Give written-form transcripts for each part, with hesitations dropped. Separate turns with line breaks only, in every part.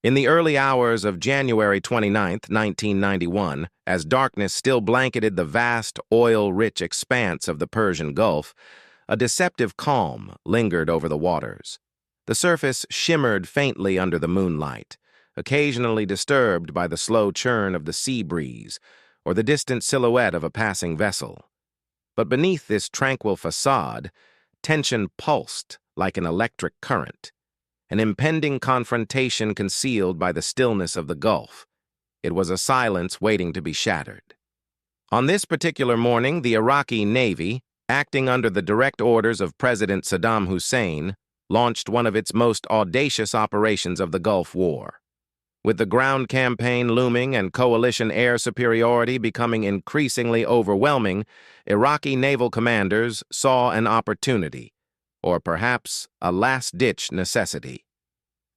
In the early hours of January 29, 1991, as darkness still blanketed the vast, oil-rich expanse of the Persian Gulf, a deceptive calm lingered over the waters. The surface shimmered faintly under the moonlight, occasionally disturbed by the slow churn of the sea breeze or the distant silhouette of a passing vessel. But beneath this tranquil facade, tension pulsed like an electric current, an impending confrontation concealed by the stillness of the Gulf. It was a silence waiting to be shattered. On this particular morning, the Iraqi Navy, acting under the direct orders of President Saddam Hussein, launched one of its most audacious operations of the Gulf War. With the ground campaign looming and coalition air superiority becoming increasingly overwhelming, Iraqi naval commanders saw an opportunity, or perhaps a last-ditch necessity.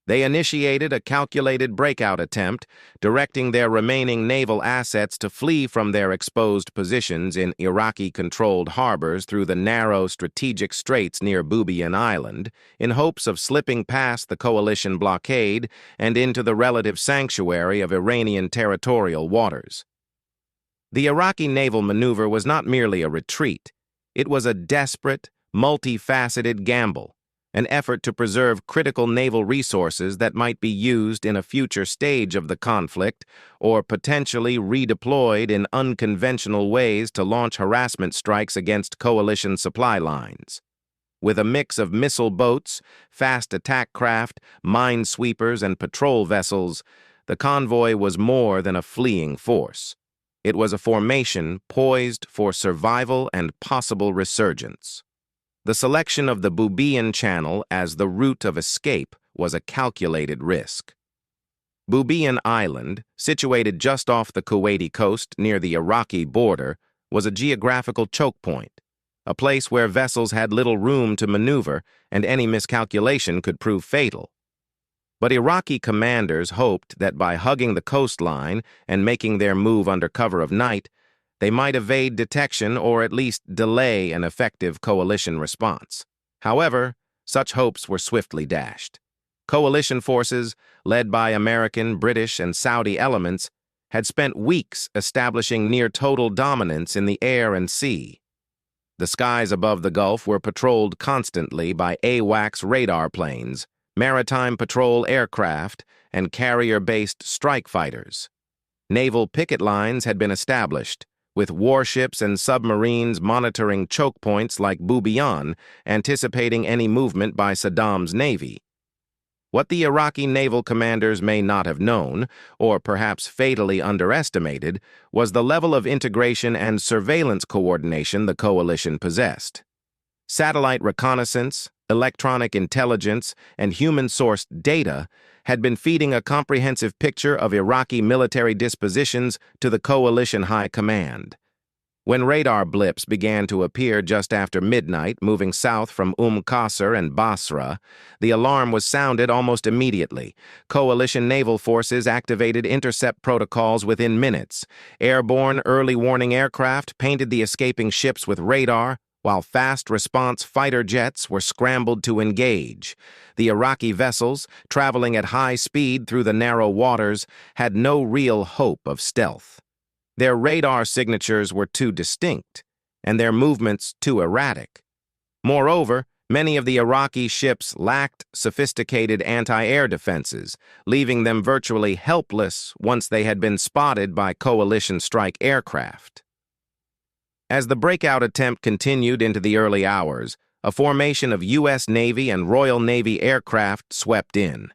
They initiated a calculated breakout attempt, directing their remaining naval assets to flee from their exposed positions in Iraqi-controlled harbors through the narrow strategic straits near Bubiyan Island, in hopes of slipping past the coalition blockade and into the relative sanctuary of Iranian territorial waters. The Iraqi naval maneuver was not merely a retreat. It was a desperate, multifaceted gamble, an effort to preserve critical naval resources that might be used in a future stage of the conflict or potentially redeployed in unconventional ways to launch harassment strikes against coalition supply lines. With a mix of missile boats, fast attack craft, minesweepers, and patrol vessels, the convoy was more than a fleeing force. It was a formation poised for survival and possible resurgence. The selection of the Bubiyan Channel as the route of escape was a calculated risk. Bubiyan Island, situated just off the Kuwaiti coast near the Iraqi border, was a geographical choke point, a place where vessels had little room to maneuver and any miscalculation could prove fatal. But Iraqi commanders hoped that by hugging the coastline and making their move under cover of night, they might evade detection or at least delay an effective coalition response. However, such hopes were swiftly dashed. Coalition forces, led by American, British, and Saudi elements, had spent weeks establishing near-total dominance in the air and sea. The skies above the Gulf were patrolled constantly by AWACS radar planes, maritime patrol aircraft, and carrier-based strike fighters. Naval picket lines had been established, with warships and submarines monitoring choke points like Bubiyan, anticipating any movement by Saddam's navy. What the Iraqi naval commanders may not have known, or perhaps fatally underestimated, was the level of integration and surveillance coordination the coalition possessed. Satellite reconnaissance, electronic intelligence, and human-sourced data had been feeding a comprehensive picture of Iraqi military dispositions to the coalition high command. When radar blips began to appear just after midnight, moving south from Qasr and Basra, the alarm was sounded almost immediately. Coalition naval forces activated intercept protocols within minutes. Airborne early warning aircraft painted the escaping ships with radar, while fast-response fighter jets were scrambled to engage. The Iraqi vessels, traveling at high speed through the narrow waters, had no real hope of stealth. Their radar signatures were too distinct, and their movements too erratic. Moreover, many of the Iraqi ships lacked sophisticated anti-air defenses, leaving them virtually helpless once they had been spotted by coalition strike aircraft. As the breakout attempt continued into the early hours, a formation of U.S. Navy and Royal Navy aircraft swept in.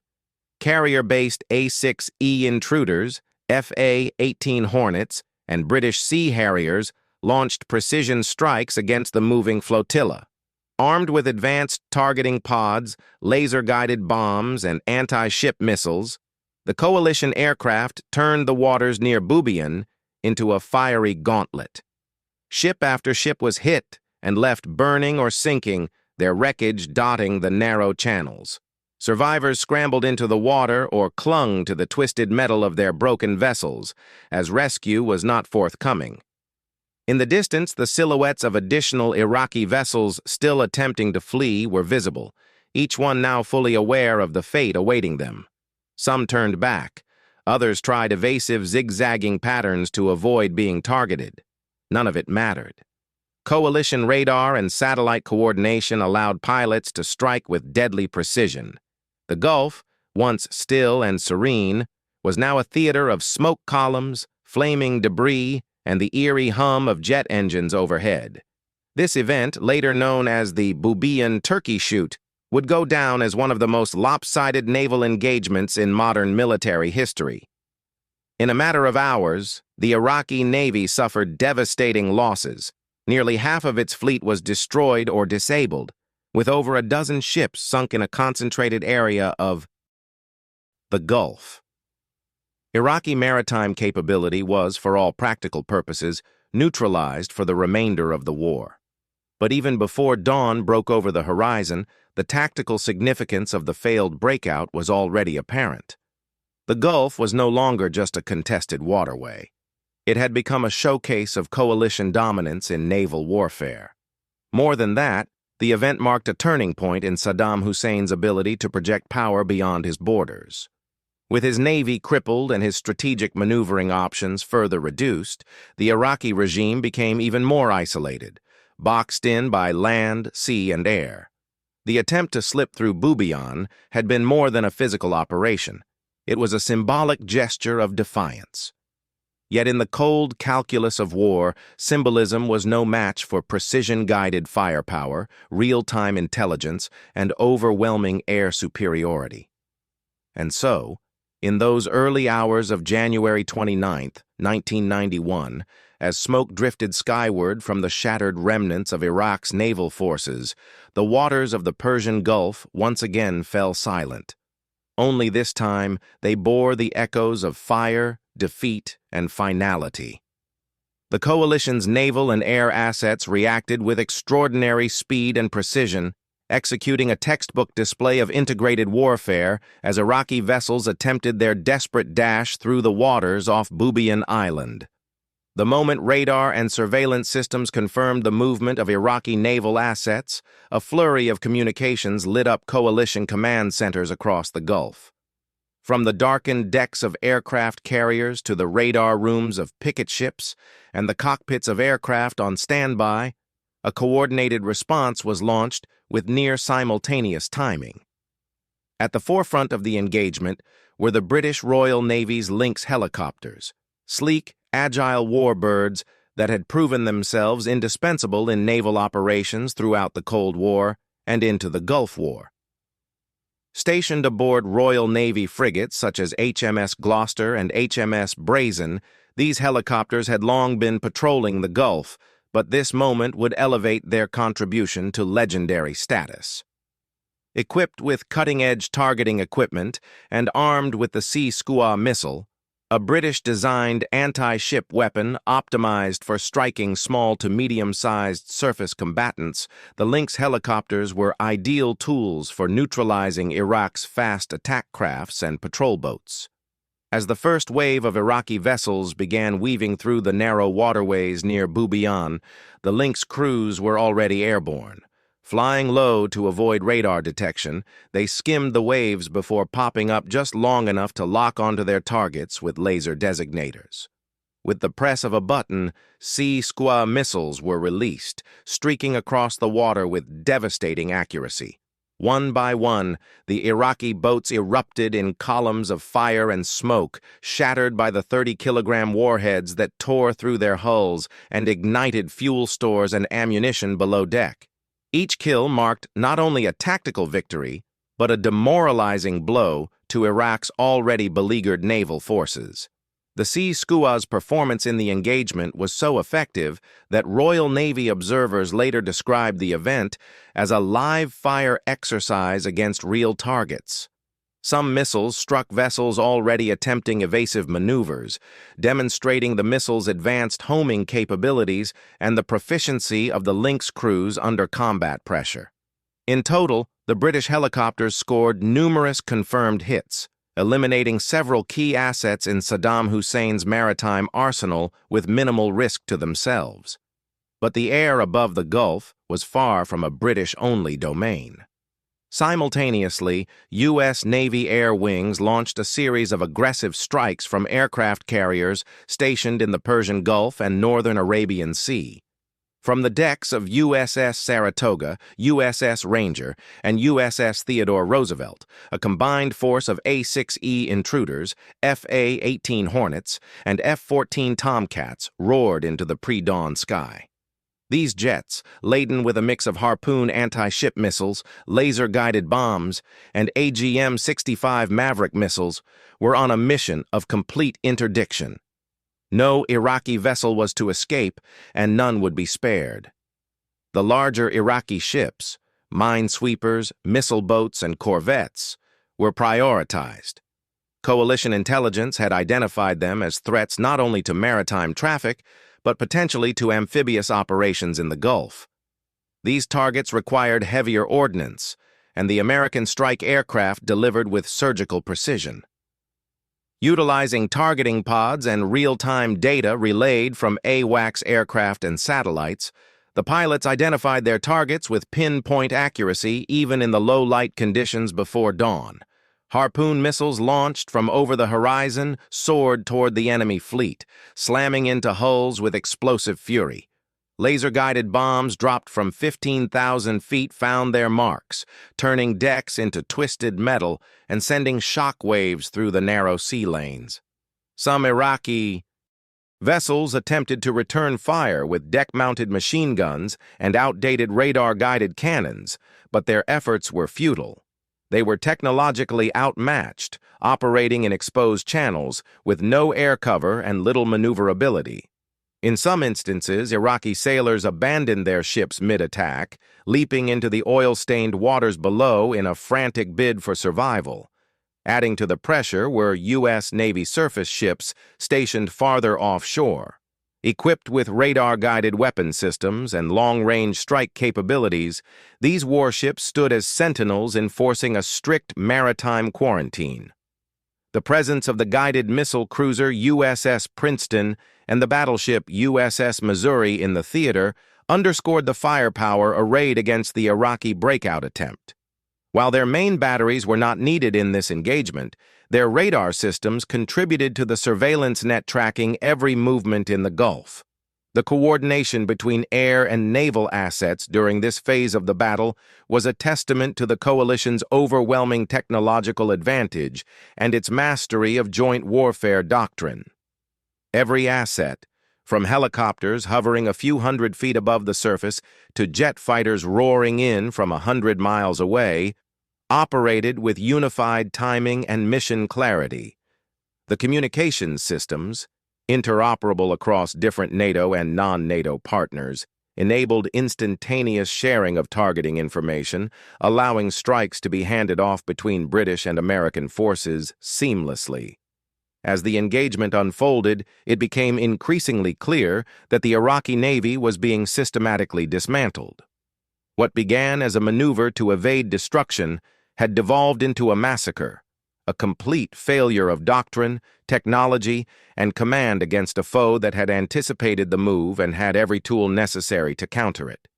Carrier-based A-6E intruders, FA-18 Hornets, and British Sea Harriers launched precision strikes against the moving flotilla. Armed with advanced targeting pods, laser-guided bombs, and anti-ship missiles, the coalition aircraft turned the waters near Bubiyan into a fiery gauntlet. Ship after ship was hit and left burning or sinking, their wreckage dotting the narrow channels. Survivors scrambled into the water or clung to the twisted metal of their broken vessels, as rescue was not forthcoming. In the distance, the silhouettes of additional Iraqi vessels still attempting to flee were visible, each one now fully aware of the fate awaiting them. Some turned back. Others tried evasive, zigzagging patterns to avoid being targeted. None of it mattered. Coalition radar and satellite coordination allowed pilots to strike with deadly precision. The Gulf, once still and serene, was now a theater of smoke columns, flaming debris, and the eerie hum of jet engines overhead. This event, later known as the Bubiyan Turkey Shoot, would go down as one of the most lopsided naval engagements in modern military history. In a matter of hours, the Iraqi Navy suffered devastating losses. Nearly half of its fleet was destroyed or disabled, with over a dozen ships sunk in a concentrated area of the Gulf. Iraqi maritime capability was, for all practical purposes, neutralized for the remainder of the war. But even before dawn broke over the horizon, the tactical significance of the failed breakout was already apparent. The Gulf was no longer just a contested waterway. It had become a showcase of coalition dominance in naval warfare. More than that, the event marked a turning point in Saddam Hussein's ability to project power beyond his borders. With his navy crippled and his strategic maneuvering options further reduced, the Iraqi regime became even more isolated, boxed in by land, sea, and air. The attempt to slip through Bubiyan had been more than a physical operation. It was a symbolic gesture of defiance. Yet in the cold calculus of war, symbolism was no match for precision-guided firepower, real-time intelligence, and overwhelming air superiority. And so, in those early hours of January 29, 1991, as smoke drifted skyward from the shattered remnants of Iraq's naval forces, the waters of the Persian Gulf once again fell silent. Only this time, they bore the echoes of fire, defeat, and finality. The coalition's naval and air assets reacted with extraordinary speed and precision, executing a textbook display of integrated warfare as Iraqi vessels attempted their desperate dash through the waters off Bubiyan Island. The moment radar and surveillance systems confirmed the movement of Iraqi naval assets, a flurry of communications lit up coalition command centers across the Gulf. From the darkened decks of aircraft carriers to the radar rooms of picket ships and the cockpits of aircraft on standby, a coordinated response was launched with near-simultaneous timing. At the forefront of the engagement were the British Royal Navy's Lynx helicopters, sleek, agile warbirds that had proven themselves indispensable in naval operations throughout the Cold War and into the Gulf War. Stationed aboard Royal Navy frigates such as HMS Gloucester and HMS Brazen, these helicopters had long been patrolling the Gulf, but this moment would elevate their contribution to legendary status. Equipped with cutting-edge targeting equipment and armed with the Sea Skua missile, a British-designed anti-ship weapon optimized for striking small to medium-sized surface combatants, the Lynx helicopters were ideal tools for neutralizing Iraq's fast attack crafts and patrol boats. As the first wave of Iraqi vessels began weaving through the narrow waterways near Bubiyan, the Lynx crews were already airborne. Flying low to avoid radar detection, they skimmed the waves before popping up just long enough to lock onto their targets with laser designators. With the press of a button, Sea Skua missiles were released, streaking across the water with devastating accuracy. One by one, the Iraqi boats erupted in columns of fire and smoke, shattered by the 30-kilogram warheads that tore through their hulls and ignited fuel stores and ammunition below deck. Each kill marked not only a tactical victory, but a demoralizing blow to Iraq's already beleaguered naval forces. The Sea Skua's performance in the engagement was so effective that Royal Navy observers later described the event as a live-fire exercise against real targets. Some missiles struck vessels already attempting evasive maneuvers, demonstrating the missile's advanced homing capabilities and the proficiency of the Lynx crews under combat pressure. In total, the British helicopters scored numerous confirmed hits, eliminating several key assets in Saddam Hussein's maritime arsenal with minimal risk to themselves. But the air above the Gulf was far from a British-only domain. Simultaneously, U.S. Navy air wings launched a series of aggressive strikes from aircraft carriers stationed in the Persian Gulf and northern Arabian Sea. From the decks of USS Saratoga, USS Ranger, and USS Theodore Roosevelt, a combined force of A-6E intruders, FA-18 Hornets, and F-14 Tomcats roared into the pre-dawn sky. These jets, laden with a mix of Harpoon anti-ship missiles, laser-guided bombs, and AGM-65 Maverick missiles, were on a mission of complete interdiction. No Iraqi vessel was to escape, and none would be spared. The larger Iraqi ships, minesweepers, missile boats, and corvettes, were prioritized. Coalition intelligence had identified them as threats not only to maritime traffic, but potentially to amphibious operations in the Gulf. These targets required heavier ordnance, and the American strike aircraft delivered with surgical precision. Utilizing targeting pods and real-time data relayed from AWACS aircraft and satellites, the pilots identified their targets with pinpoint accuracy even in the low-light conditions before dawn. Harpoon missiles launched from over the horizon soared toward the enemy fleet, slamming into hulls with explosive fury. Laser-guided bombs dropped from 15,000 feet found their marks, turning decks into twisted metal and sending shock waves through the narrow sea lanes. Some Iraqi vessels attempted to return fire with deck-mounted machine guns and outdated radar-guided cannons, but their efforts were futile. They were technologically outmatched, operating in exposed channels with no air cover and little maneuverability. In some instances, Iraqi sailors abandoned their ships mid-attack, leaping into the oil-stained waters below in a frantic bid for survival. Adding to the pressure were U.S. Navy surface ships stationed farther offshore. Equipped with radar-guided weapon systems and long-range strike capabilities, these warships stood as sentinels enforcing a strict maritime quarantine. The presence of the guided missile cruiser USS Princeton and the battleship USS Missouri in the theater underscored the firepower arrayed against the Iraqi breakout attempt. While their main batteries were not needed in this engagement, their radar systems contributed to the surveillance net tracking every movement in the Gulf. The coordination between air and naval assets during this phase of the battle was a testament to the coalition's overwhelming technological advantage and its mastery of joint warfare doctrine. Every asset, from helicopters hovering a few hundred feet above the surface to jet fighters roaring in from 100 miles away, operated with unified timing and mission clarity. The communications systems, interoperable across different NATO and non-NATO partners, enabled instantaneous sharing of targeting information, allowing strikes to be handed off between British and American forces seamlessly. As the engagement unfolded, it became increasingly clear that the Iraqi Navy was being systematically dismantled. What began as a maneuver to evade destruction had devolved into a massacre, a complete failure of doctrine, technology, and command against a foe that had anticipated the move and had every tool necessary to counter it.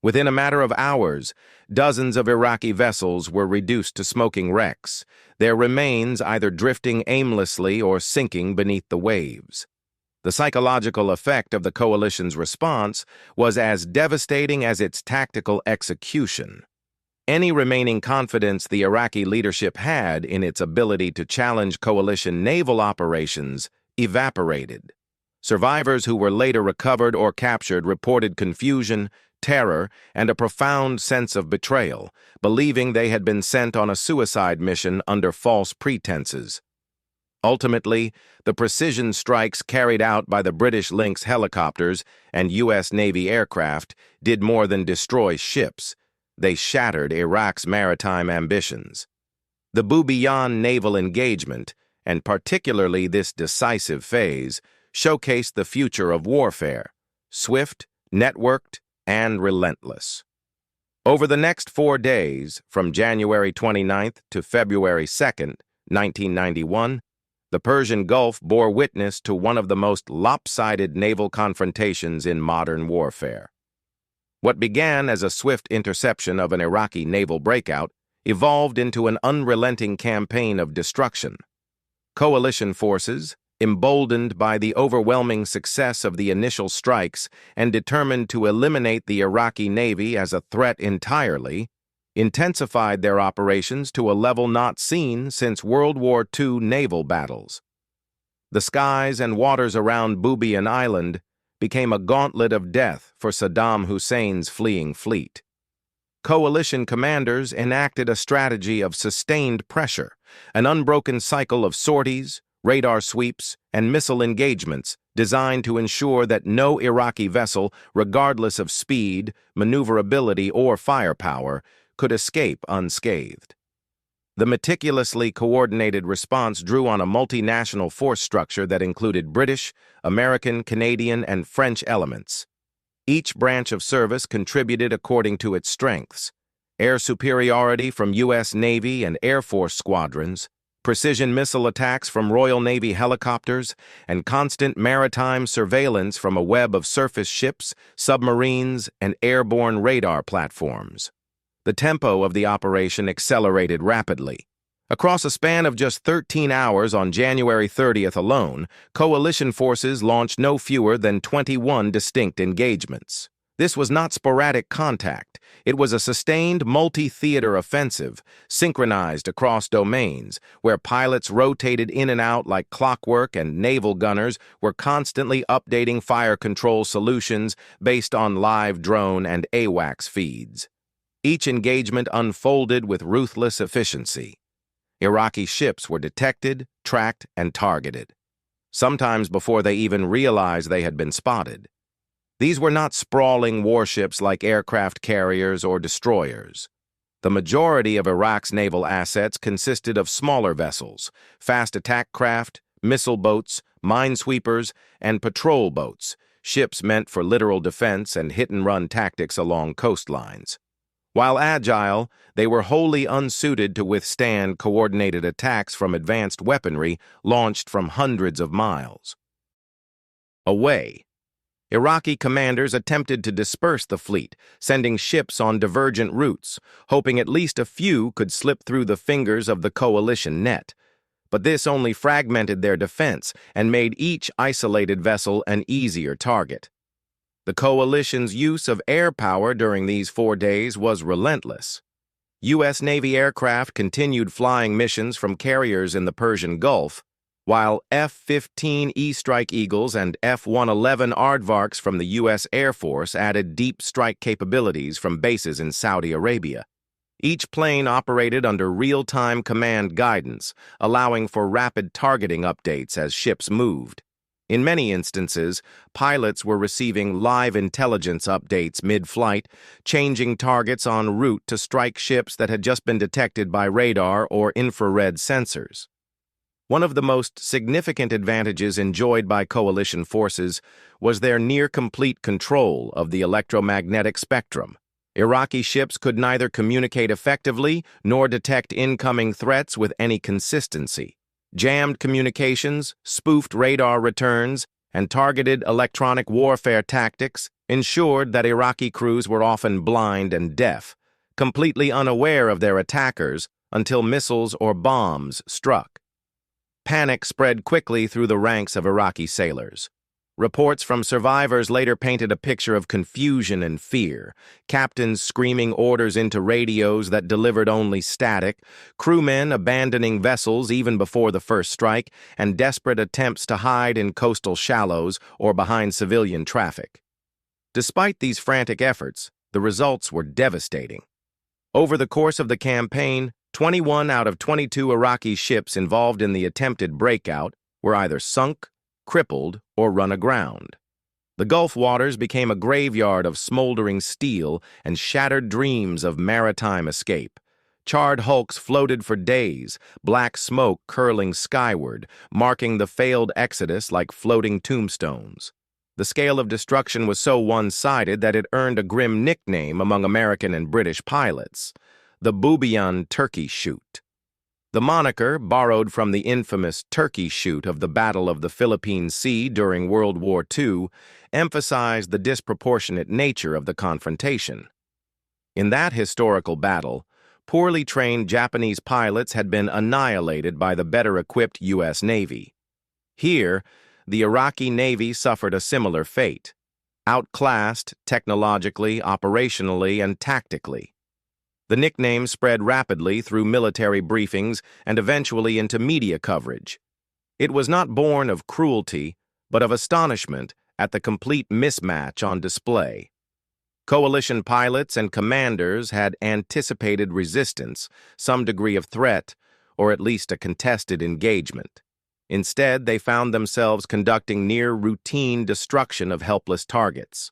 Within a matter of hours, dozens of Iraqi vessels were reduced to smoking wrecks, their remains either drifting aimlessly or sinking beneath the waves. The psychological effect of the coalition's response was as devastating as its tactical execution. Any remaining confidence the Iraqi leadership had in its ability to challenge coalition naval operations evaporated. Survivors who were later recovered or captured reported confusion, terror, and a profound sense of betrayal, believing they had been sent on a suicide mission under false pretenses. Ultimately, the precision strikes carried out by the British Lynx helicopters and U.S. Navy aircraft did more than destroy ships. They shattered Iraq's maritime ambitions. The Bubiyan naval engagement, and particularly this decisive phase, showcased the future of warfare, swift, networked, and relentless. Over the next 4 days, from January 29th to February 2nd, 1991, the Persian Gulf bore witness to one of the most lopsided naval confrontations in modern warfare. What began as a swift interception of an Iraqi naval breakout evolved into an unrelenting campaign of destruction. Coalition forces, emboldened by the overwhelming success of the initial strikes and determined to eliminate the Iraqi Navy as a threat entirely, intensified their operations to a level not seen since World War II naval battles. The skies and waters around Bubiyan Island became a gauntlet of death for Saddam Hussein's fleeing fleet. Coalition commanders enacted a strategy of sustained pressure, an unbroken cycle of sorties, radar sweeps, and missile engagements designed to ensure that no Iraqi vessel, regardless of speed, maneuverability, or firepower, could escape unscathed. The meticulously coordinated response drew on a multinational force structure that included British, American, Canadian, and French elements. Each branch of service contributed according to its strengths: air superiority from U.S. Navy and Air Force squadrons, precision missile attacks from Royal Navy helicopters, and constant maritime surveillance from a web of surface ships, submarines, and airborne radar platforms. The tempo of the operation accelerated rapidly. Across a span of just 13 hours on January 30th alone, coalition forces launched no fewer than 21 distinct engagements. This was not sporadic contact. It was a sustained multi-theater offensive, synchronized across domains, where pilots rotated in and out like clockwork and naval gunners were constantly updating fire control solutions based on live drone and AWACS feeds. Each engagement unfolded with ruthless efficiency. Iraqi ships were detected, tracked, and targeted, sometimes before they even realized they had been spotted. These were not sprawling warships like aircraft carriers or destroyers. The majority of Iraq's naval assets consisted of smaller vessels, fast attack craft, missile boats, minesweepers, and patrol boats, ships meant for literal defense and hit-and-run tactics along coastlines. While agile, they were wholly unsuited to withstand coordinated attacks from advanced weaponry launched from hundreds of miles away. Iraqi commanders attempted to disperse the fleet, sending ships on divergent routes, hoping at least a few could slip through the fingers of the coalition net. But this only fragmented their defense and made each isolated vessel an easier target. The coalition's use of air power during these 4 days was relentless. U.S. Navy aircraft continued flying missions from carriers in the Persian Gulf, while F-15E Strike Eagles and F-111 Aardvarks from the U.S. Air Force added deep strike capabilities from bases in Saudi Arabia. Each plane operated under real-time command guidance, allowing for rapid targeting updates as ships moved. In many instances, pilots were receiving live intelligence updates mid-flight, changing targets en route to strike ships that had just been detected by radar or infrared sensors. One of the most significant advantages enjoyed by coalition forces was their near-complete control of the electromagnetic spectrum. Iraqi ships could neither communicate effectively nor detect incoming threats with any consistency. Jammed communications, spoofed radar returns, and targeted electronic warfare tactics ensured that Iraqi crews were often blind and deaf, completely unaware of their attackers until missiles or bombs struck. Panic spread quickly through the ranks of Iraqi sailors. Reports from survivors later painted a picture of confusion and fear, captains screaming orders into radios that delivered only static, crewmen abandoning vessels even before the first strike, and desperate attempts to hide in coastal shallows or behind civilian traffic. Despite these frantic efforts, the results were devastating. Over the course of the campaign, 21 out of 22 Iraqi ships involved in the attempted breakout were either sunk, crippled, or run aground. The Gulf waters became a graveyard of smoldering steel and shattered dreams of maritime escape. Charred hulks floated for days, black smoke curling skyward, marking the failed exodus like floating tombstones. The scale of destruction was so one-sided that it earned a grim nickname among American and British pilots: the Bubiyan Turkey Shoot. The moniker, borrowed from the infamous Turkey Shoot of the Battle of the Philippine Sea during World War II, emphasized the disproportionate nature of the confrontation. In that historical battle, poorly trained Japanese pilots had been annihilated by the better-equipped U.S. Navy. Here, the Iraqi Navy suffered a similar fate, outclassed technologically, operationally, and tactically. The nickname spread rapidly through military briefings and eventually into media coverage. It was not born of cruelty, but of astonishment at the complete mismatch on display. Coalition pilots and commanders had anticipated resistance, some degree of threat, or at least a contested engagement. Instead, they found themselves conducting near-routine destruction of helpless targets.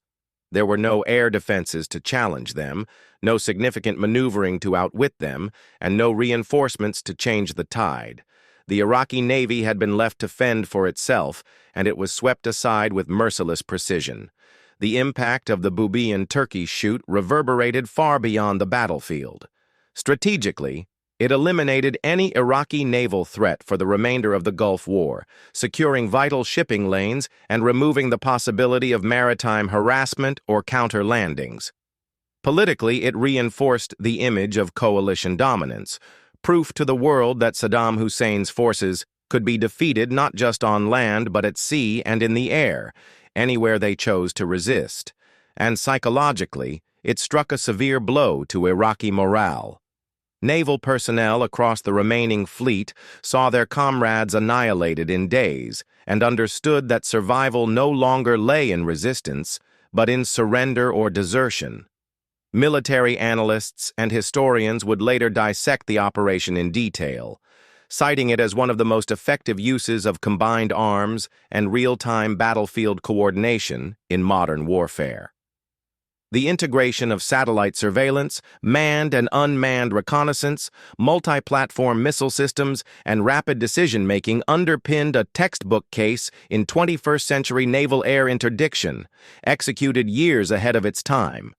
There were no air defenses to challenge them, no significant maneuvering to outwit them, and no reinforcements to change the tide. The Iraqi Navy had been left to fend for itself, and it was swept aside with merciless precision. The impact of the Bubiyan Turkey Shoot reverberated far beyond the battlefield. Strategically, it eliminated any Iraqi naval threat for the remainder of the Gulf War, securing vital shipping lanes and removing the possibility of maritime harassment or counter-landings. Politically, it reinforced the image of coalition dominance, proof to the world that Saddam Hussein's forces could be defeated not just on land but at sea and in the air, anywhere they chose to resist. And psychologically, it struck a severe blow to Iraqi morale. Naval personnel across the remaining fleet saw their comrades annihilated in days and understood that survival no longer lay in resistance, but in surrender or desertion. Military analysts and historians would later dissect the operation in detail, citing it as one of the most effective uses of combined arms and real-time battlefield coordination in modern warfare. The integration of satellite surveillance, manned and unmanned reconnaissance, multi-platform missile systems, and rapid decision-making underpinned a textbook case in 21st-century naval air interdiction, executed years ahead of its time.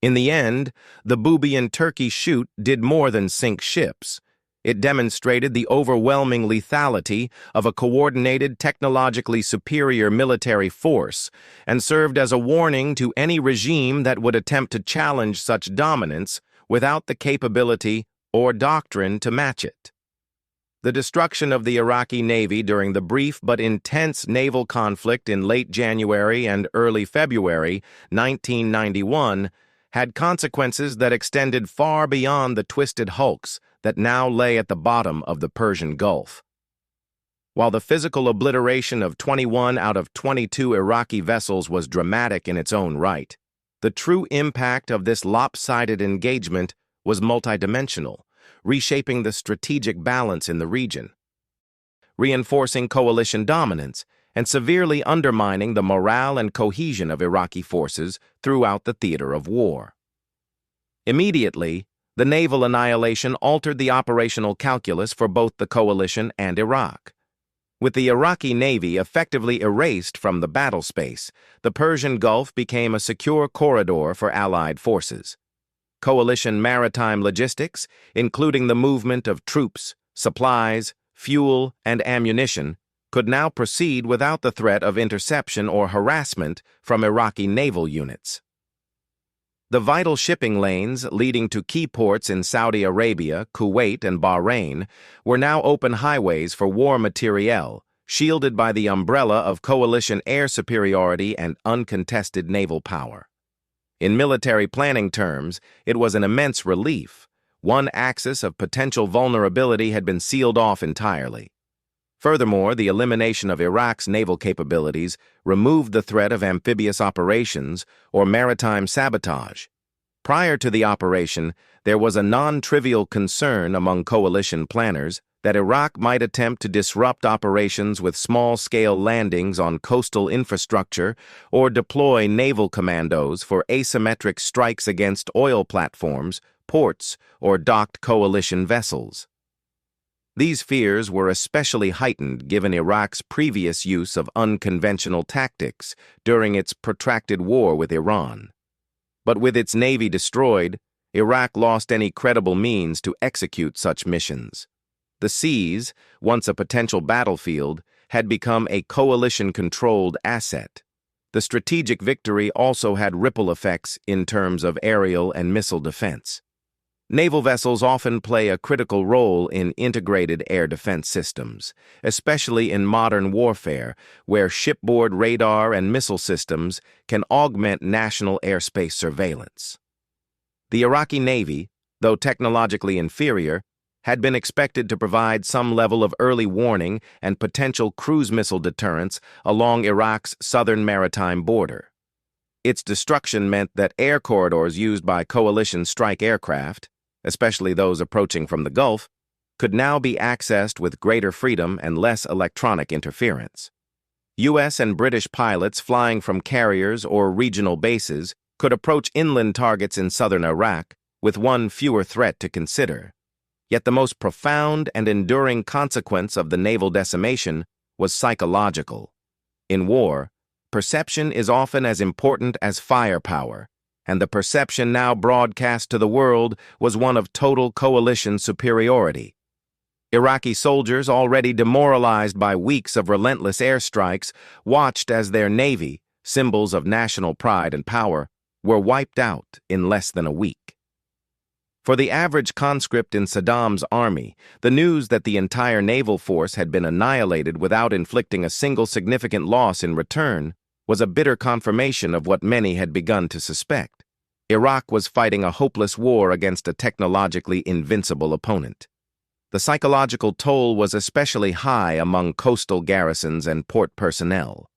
In the end, the Bubiyan Turkey Shoot did more than sink ships. It demonstrated the overwhelming lethality of a coordinated, technologically superior military force and served as a warning to any regime that would attempt to challenge such dominance without the capability or doctrine to match it. The destruction of the Iraqi Navy during the brief but intense naval conflict in late January and early February 1991 had consequences that extended far beyond the twisted hulks that now lay at the bottom of the Persian Gulf. While the physical obliteration of 21 out of 22 Iraqi vessels was dramatic in its own right, the true impact of this lopsided engagement was multidimensional, reshaping the strategic balance in the region, reinforcing coalition dominance, and severely undermining the morale and cohesion of Iraqi forces throughout the theater of war. Immediately, the naval annihilation altered the operational calculus for both the coalition and Iraq. With the Iraqi Navy effectively erased from the battle space, the Persian Gulf became a secure corridor for Allied forces. Coalition maritime logistics, including the movement of troops, supplies, fuel, and ammunition, could now proceed without the threat of interception or harassment from Iraqi naval units. The vital shipping lanes leading to key ports in Saudi Arabia, Kuwait, and Bahrain were now open highways for war materiel, shielded by the umbrella of coalition air superiority and uncontested naval power. In military planning terms, it was an immense relief. One axis of potential vulnerability had been sealed off entirely. Furthermore, the elimination of Iraq's naval capabilities removed the threat of amphibious operations or maritime sabotage. Prior to the operation, there was a non-trivial concern among coalition planners that Iraq might attempt to disrupt operations with small-scale landings on coastal infrastructure or deploy naval commandos for asymmetric strikes against oil platforms, ports, or docked coalition vessels. These fears were especially heightened given Iraq's previous use of unconventional tactics during its protracted war with Iran. But with its navy destroyed, Iraq lost any credible means to execute such missions. The seas, once a potential battlefield, had become a coalition-controlled asset. The strategic victory also had ripple effects in terms of aerial and missile defense. Naval vessels often play a critical role in integrated air defense systems, especially in modern warfare, where shipboard radar and missile systems can augment national airspace surveillance. The Iraqi Navy, though technologically inferior, had been expected to provide some level of early warning and potential cruise missile deterrence along Iraq's southern maritime border. Its destruction meant that air corridors used by coalition strike aircraft, especially those approaching from the Gulf, could now be accessed with greater freedom and less electronic interference. U.S. and British pilots flying from carriers or regional bases could approach inland targets in southern Iraq with one fewer threat to consider. Yet the most profound and enduring consequence of the naval decimation was psychological. In war, perception is often as important as firepower, and the perception now broadcast to the world was one of total coalition superiority. Iraqi soldiers, already demoralized by weeks of relentless airstrikes, watched as their navy, symbols of national pride and power, were wiped out in less than a week. For the average conscript in Saddam's army, the news that the entire naval force had been annihilated without inflicting a single significant loss in return was a bitter confirmation of what many had begun to suspect. Iraq was fighting a hopeless war against a technologically invincible opponent. The psychological toll was especially high among coastal garrisons and port personnel.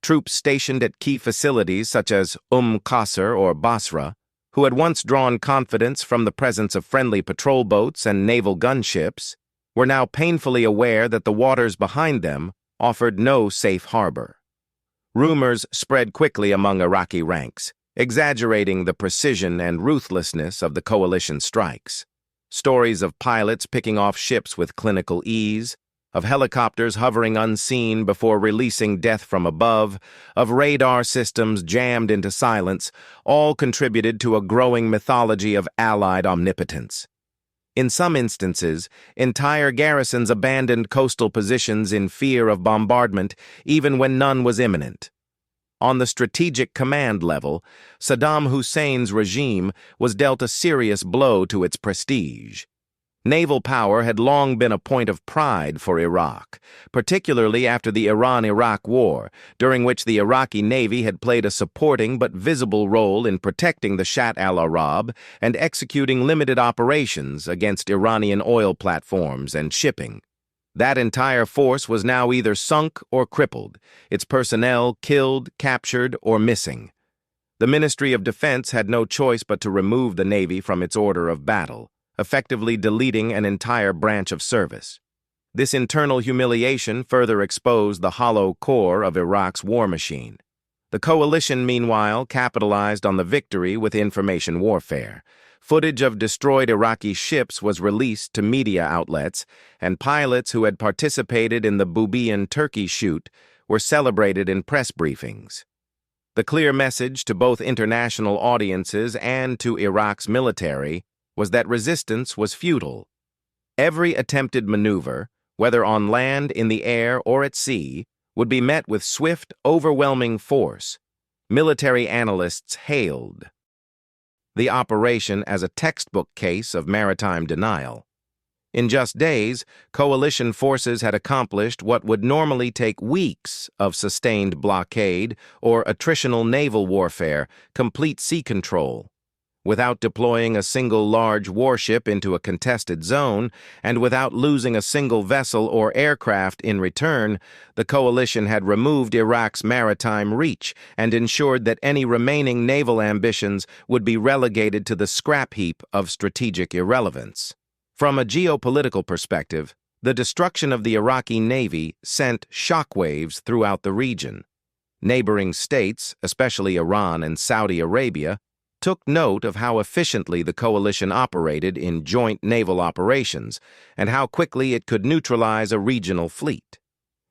Troops stationed at key facilities such as Qasr or Basra, who had once drawn confidence from the presence of friendly patrol boats and naval gunships, were now painfully aware that the waters behind them offered no safe harbor. Rumors spread quickly among Iraqi ranks, exaggerating the precision and ruthlessness of the coalition strikes. Stories of pilots picking off ships with clinical ease, of helicopters hovering unseen before releasing death from above, of radar systems jammed into silence, all contributed to a growing mythology of Allied omnipotence. In some instances, entire garrisons abandoned coastal positions in fear of bombardment, even when none was imminent. On the strategic command level, Saddam Hussein's regime was dealt a serious blow to its prestige. Naval power had long been a point of pride for Iraq, particularly after the Iran-Iraq War, during which the Iraqi Navy had played a supporting but visible role in protecting the Shatt al-Arab and executing limited operations against Iranian oil platforms and shipping. That entire force was now either sunk or crippled, its personnel killed, captured, or missing. The Ministry of Defense had no choice but to remove the Navy from its order of battle, effectively deleting an entire branch of service. This internal humiliation further exposed the hollow core of Iraq's war machine. The coalition, meanwhile, capitalized on the victory with information warfare. Footage of destroyed Iraqi ships was released to media outlets, and pilots who had participated in the Bubiyan Turkey Shoot were celebrated in press briefings. The clear message to both international audiences and to Iraq's military was that resistance was futile. Every attempted maneuver, whether on land, in the air, or at sea, would be met with swift, overwhelming force. Military analysts hailed the operation as a textbook case of maritime denial. In just days, coalition forces had accomplished what would normally take weeks of sustained blockade or attritional naval warfare, complete sea control. Without deploying a single large warship into a contested zone, and without losing a single vessel or aircraft in return, the coalition had removed Iraq's maritime reach and ensured that any remaining naval ambitions would be relegated to the scrap heap of strategic irrelevance. From a geopolitical perspective, the destruction of the Iraqi Navy sent shockwaves throughout the region. Neighboring states, especially Iran and Saudi Arabia, took note of how efficiently the coalition operated in joint naval operations and how quickly it could neutralize a regional fleet.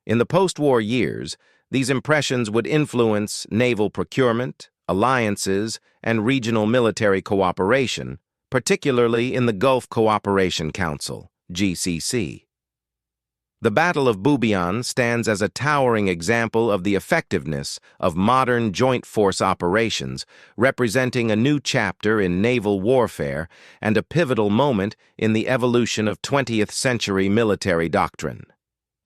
In the post-war years, these impressions would influence naval procurement, alliances, and regional military cooperation, particularly in the Gulf Cooperation Council, GCC. The Battle of Bubiyan stands as a towering example of the effectiveness of modern joint force operations, representing a new chapter in naval warfare and a pivotal moment in the evolution of 20th-century military doctrine.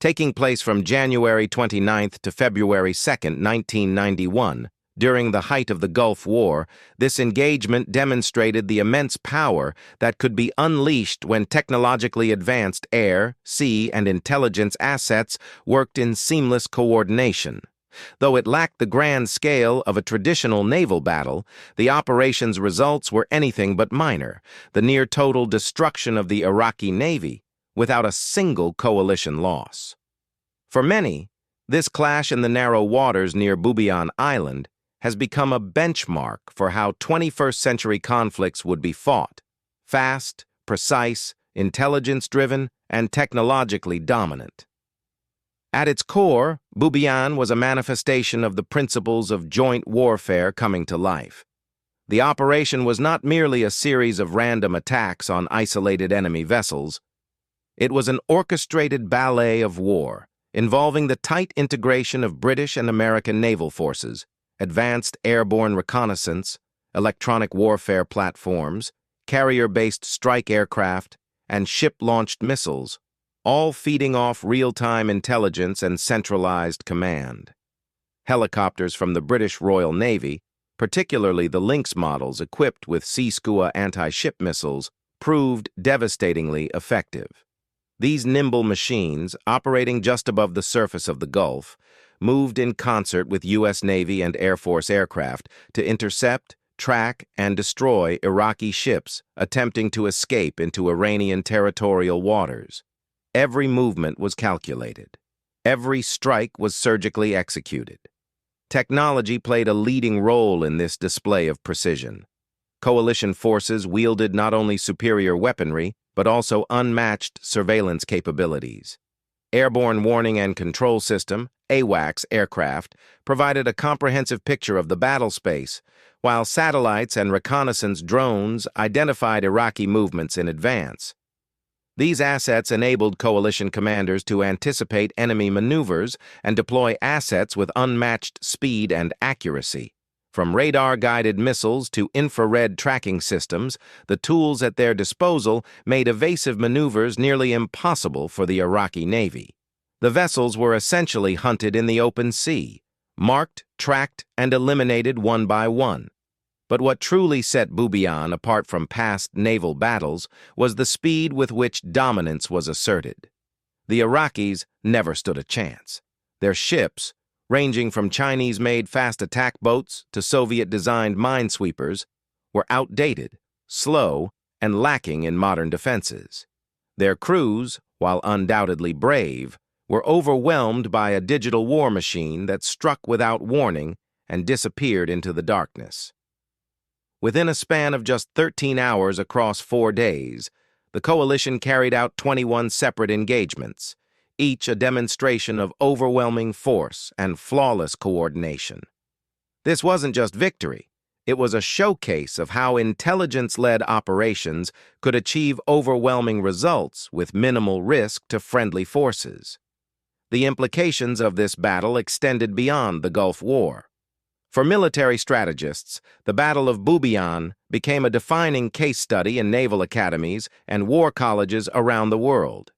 Taking place from January 29th to February 2nd, 1991, during the height of the Gulf War, this engagement demonstrated the immense power that could be unleashed when technologically advanced air, sea, and intelligence assets worked in seamless coordination. Though it lacked the grand scale of a traditional naval battle, the operation's results were anything but minor, the near-total destruction of the Iraqi Navy, without a single coalition loss. For many, this clash in the narrow waters near Bubiyan Island has become a benchmark for how 21st-century conflicts would be fought: fast, precise, intelligence-driven, and technologically dominant. At its core, Bubiyan was a manifestation of the principles of joint warfare coming to life. The operation was not merely a series of random attacks on isolated enemy vessels. It was an orchestrated ballet of war, involving the tight integration of British and American naval forces, advanced airborne reconnaissance, electronic warfare platforms, carrier-based strike aircraft, and ship-launched missiles, all feeding off real-time intelligence and centralized command. Helicopters from the British Royal Navy, particularly the Lynx models equipped with Sea Skua anti-ship missiles, proved devastatingly effective. These nimble machines, operating just above the surface of the Gulf, moved in concert with U.S. Navy and Air Force aircraft to intercept, track, and destroy Iraqi ships attempting to escape into Iranian territorial waters. Every movement was calculated. Every strike was surgically executed. Technology played a leading role in this display of precision. Coalition forces wielded not only superior weaponry, but also unmatched surveillance capabilities. Airborne Warning and Control System, AWACS aircraft, provided a comprehensive picture of the battle space, while satellites and reconnaissance drones identified Iraqi movements in advance. These assets enabled coalition commanders to anticipate enemy maneuvers and deploy assets with unmatched speed and accuracy. From radar-guided missiles to infrared tracking systems, the tools at their disposal made evasive maneuvers nearly impossible for the Iraqi Navy. The vessels were essentially hunted in the open sea, marked, tracked, and eliminated one by one. But what truly set Bubiyan apart from past naval battles was the speed with which dominance was asserted. The Iraqis never stood a chance. Their ships, ranging from Chinese-made fast attack boats to Soviet-designed minesweepers, were outdated, slow, and lacking in modern defenses. Their crews, while undoubtedly brave, were overwhelmed by a digital war machine that struck without warning and disappeared into the darkness. Within a span of just 13 hours across 4 days, the coalition carried out 21 separate engagements, each a demonstration of overwhelming force and flawless coordination. This wasn't just victory. It was a showcase of how intelligence-led operations could achieve overwhelming results with minimal risk to friendly forces. The implications of this battle extended beyond the Gulf War. For military strategists, the Battle of Bubiyan became a defining case study in naval academies and war colleges around the world.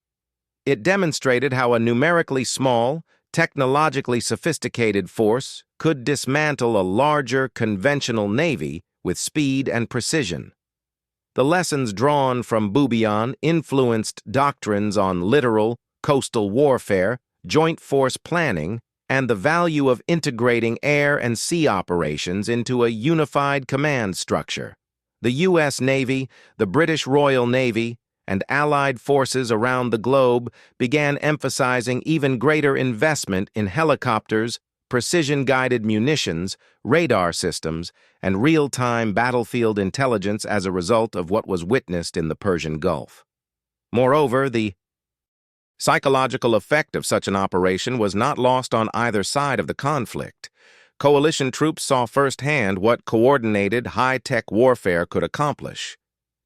It demonstrated how a numerically small, technologically sophisticated force could dismantle a larger, conventional navy with speed and precision. The lessons drawn from Bubiyan influenced doctrines on littoral, coastal warfare, joint force planning, and the value of integrating air and sea operations into a unified command structure. The U.S. Navy, the British Royal Navy, and allied forces around the globe began emphasizing even greater investment in helicopters, precision-guided munitions, radar systems, and real-time battlefield intelligence as a result of what was witnessed in the Persian Gulf. Moreover, the psychological effect of such an operation was not lost on either side of the conflict. Coalition troops saw firsthand what coordinated, high-tech warfare could accomplish.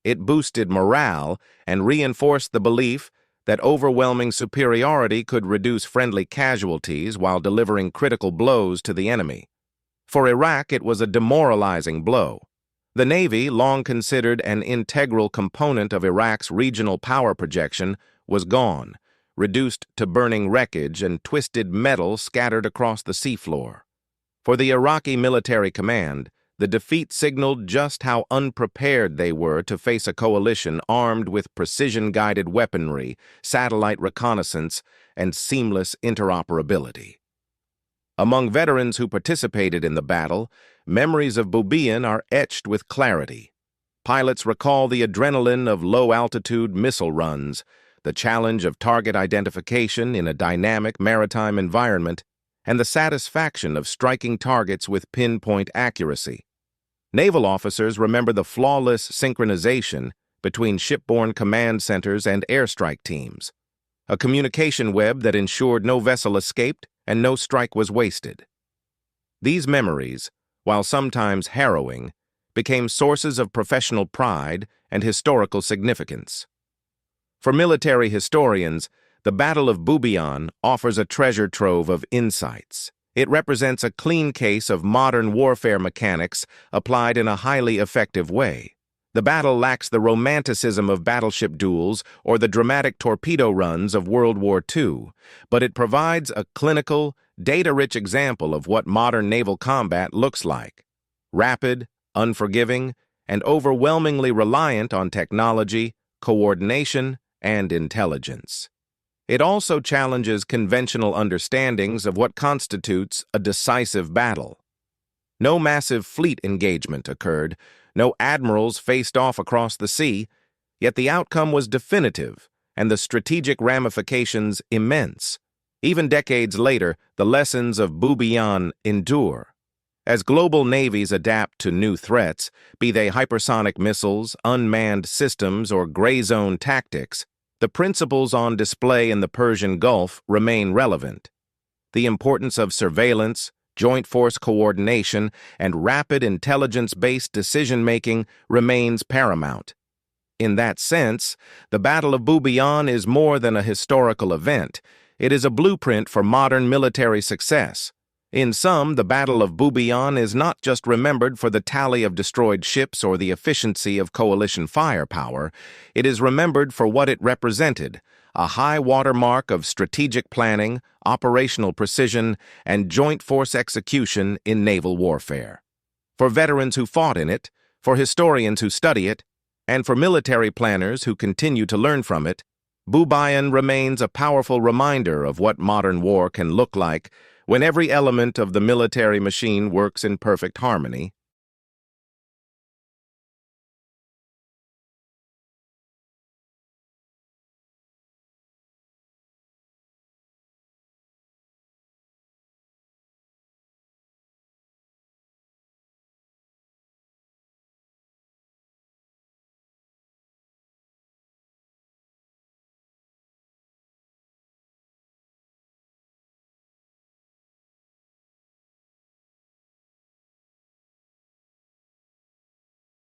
It boosted morale and reinforced the belief that overwhelming superiority could reduce friendly casualties while delivering critical blows to the enemy. For Iraq, it was a demoralizing blow. The Navy, long considered an integral component of Iraq's regional power projection, was gone, reduced to burning wreckage and twisted metal scattered across the seafloor. For the Iraqi military command, the defeat signaled just how unprepared they were to face a coalition armed with precision-guided weaponry, satellite reconnaissance, and seamless interoperability. Among veterans who participated in the battle, memories of Bubiyan are etched with clarity. Pilots recall the adrenaline of low-altitude missile runs, the challenge of target identification in a dynamic maritime environment, and the satisfaction of striking targets with pinpoint accuracy. Naval officers remember the flawless synchronization between shipborne command centers and airstrike teams, a communication web that ensured no vessel escaped and no strike was wasted. These memories, while sometimes harrowing, became sources of professional pride and historical significance. For military historians, the Battle of Bubiyan offers a treasure trove of insights. It represents a clean case of modern warfare mechanics applied in a highly effective way. The battle lacks the romanticism of battleship duels or the dramatic torpedo runs of World War II, but it provides a clinical, data-rich example of what modern naval combat looks like: rapid, unforgiving, and overwhelmingly reliant on technology, coordination, and intelligence. It also challenges conventional understandings of what constitutes a decisive battle. No massive fleet engagement occurred, no admirals faced off across the sea, yet the outcome was definitive and the strategic ramifications immense. Even decades later, the lessons of Bubiyan endure. As global navies adapt to new threats, be they hypersonic missiles, unmanned systems, or gray zone tactics, the principles on display in the Persian Gulf remain relevant. The importance of surveillance, joint force coordination, and rapid intelligence-based decision-making remains paramount. In that sense, the Battle of Bubiyan is more than a historical event. It is a blueprint for modern military success. In sum, the Battle of Bubiyan is not just remembered for the tally of destroyed ships or the efficiency of coalition firepower. It is remembered for what it represented: a high watermark of strategic planning, operational precision, and joint force execution in naval warfare. For veterans who fought in it, for historians who study it, and for military planners who continue to learn from it, Bubiyan remains a powerful reminder of what modern war can look like when every element of the military machine works in perfect harmony.